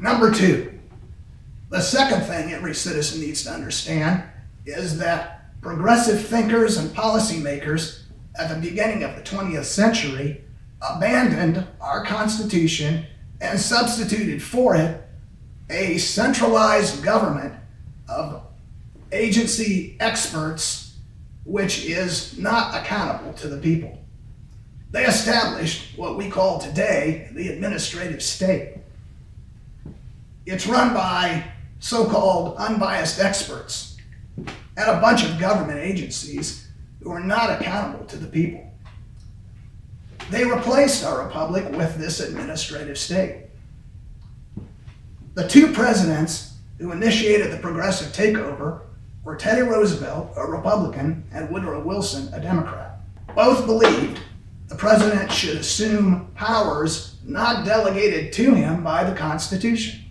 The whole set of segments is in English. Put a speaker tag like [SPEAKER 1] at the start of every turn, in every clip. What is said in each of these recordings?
[SPEAKER 1] Number two, the second thing every citizen needs to understand is that progressive thinkers and policymakers at the beginning of the 20th century abandoned our Constitution and substituted for it a centralized government of agency experts which is not accountable to the people. They established what we call today the administrative state. It's run by so-called unbiased experts and a bunch of government agencies who are not accountable to the people. They replaced our republic with this administrative state. The two presidents who initiated the progressive takeover were Teddy Roosevelt, a Republican, and Woodrow Wilson, a Democrat. Both believed the president should assume powers not delegated to him by the Constitution.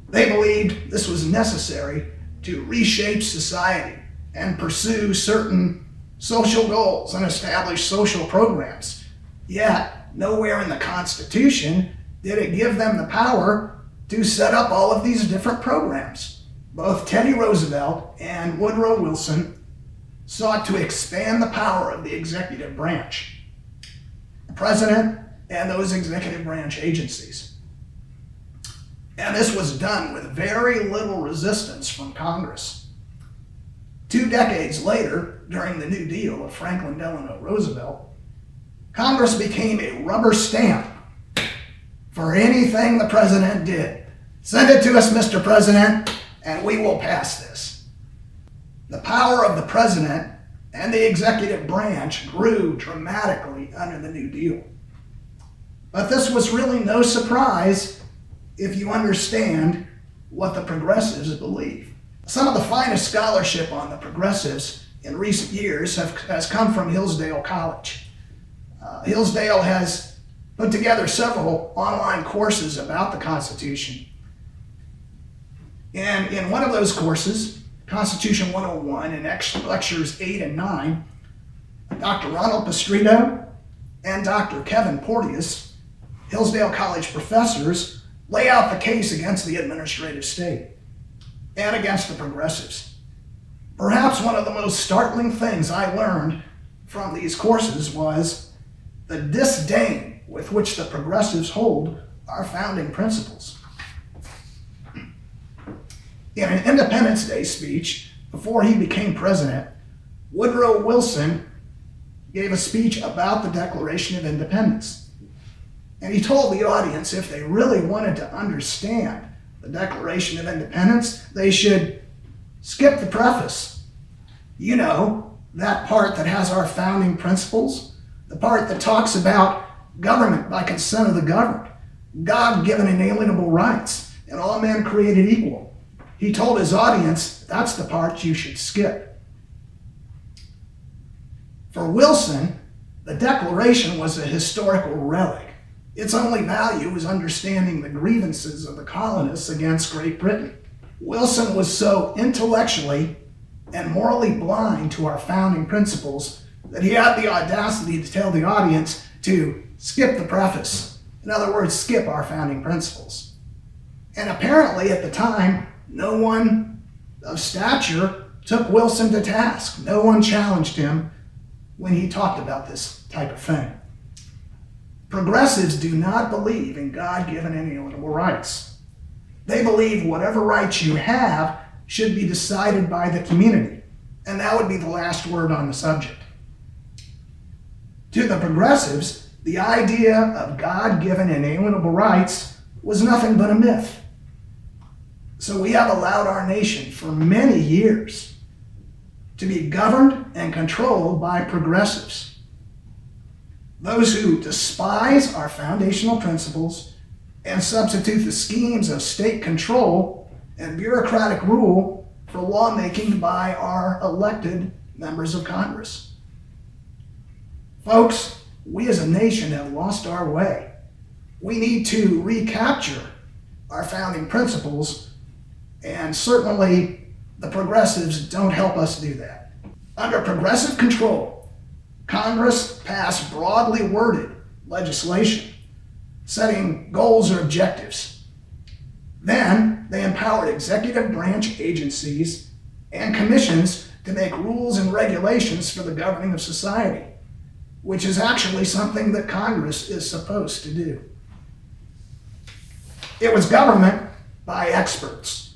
[SPEAKER 1] They believed this was necessary to reshape society and pursue certain social goals and establish social programs. Yet, nowhere in the Constitution did it give them the power to set up all of these different programs. Both Teddy Roosevelt and Woodrow Wilson sought to expand the power of the executive branch, the president and those executive branch agencies. And this was done with very little resistance from Congress. 2 decades later, during the New Deal of Franklin Delano Roosevelt, Congress became a rubber stamp for anything the president did. Send it to us, Mr. President, and we will pass this. The power of the president and the executive branch grew dramatically under the New Deal. But this was really no surprise if you understand what the progressives believe. Some of the finest scholarship on the progressives in recent years has come from Hillsdale College. Hillsdale has put together several online courses about the Constitution. And in one of those courses, Constitution 101, in lectures 8 and 9, Dr. Ronald Pastrito and Dr. Kevin Porteous, Hillsdale College professors, lay out the case against the administrative state and against the progressives. Perhaps one of the most startling things I learned from these courses was the disdain with which the progressives hold our founding principles. In an Independence Day speech before he became president, Woodrow Wilson gave a speech about the Declaration of Independence. And he told the audience if they really wanted to understand the Declaration of Independence, they should skip the preface. You know, that part that has our founding principles, the part that talks about government by consent of the governed, God-given inalienable rights, and all men created equal. He told his audience that's the part you should skip. For Wilson, the Declaration was a historical relic. Its only value was understanding the grievances of the colonists against Great Britain. Wilson was so intellectually and morally blind to our founding principles that he had the audacity to tell the audience to skip the preface. In other words, skip our founding principles. And apparently at the time, no one of stature took Wilson to task. No one challenged him when he talked about this type of thing. Progressives do not believe in God-given inalienable rights. They believe whatever rights you have should be decided by the community, and that would be the last word on the subject. To the progressives, the idea of God-given inalienable rights was nothing but a myth. So we have allowed our nation for many years to be governed and controlled by progressives. Those who despise our foundational principles and substitute the schemes of state control and bureaucratic rule for lawmaking by our elected members of Congress. Folks, we as a nation have lost our way. We need to recapture our founding principles, and certainly the progressives don't help us do that. Under progressive control, Congress passed broadly worded legislation setting goals or objectives. Then they empowered executive branch agencies and commissions to make rules and regulations for the governing of society, which is actually something that Congress is supposed to do. It was government by experts.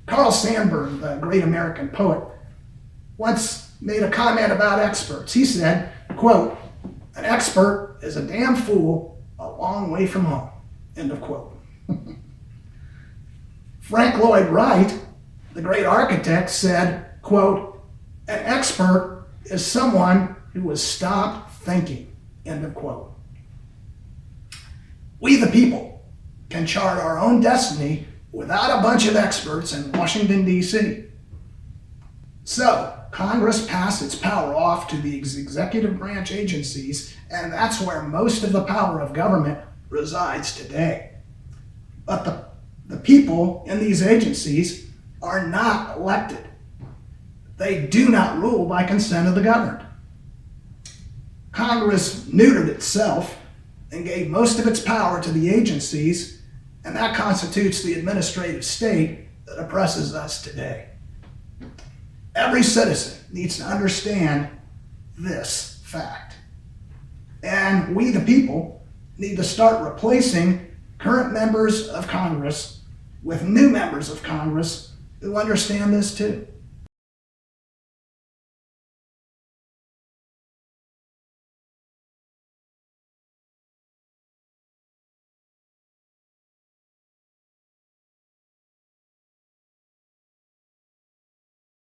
[SPEAKER 1] Carl Sandburg, the great American poet, once made a comment about experts. He said, quote, "An expert is a damn fool a long way from home," end of quote. Frank Lloyd Wright, the great architect, said, quote, "An expert is someone who has stopped thinking," end of quote. We the people can chart our own destiny without a bunch of experts in Washington, D.C. So, Congress passed its power off to the executive branch agencies, and that's where most of the power of government resides today. But the people in these agencies are not elected. They do not rule by consent of the governed. Congress neutered itself and gave most of its power to the agencies, and that constitutes the administrative state that oppresses us today. Every citizen needs to understand this fact. And we, the people, need to start replacing current members of Congress with new members of Congress who understand this too.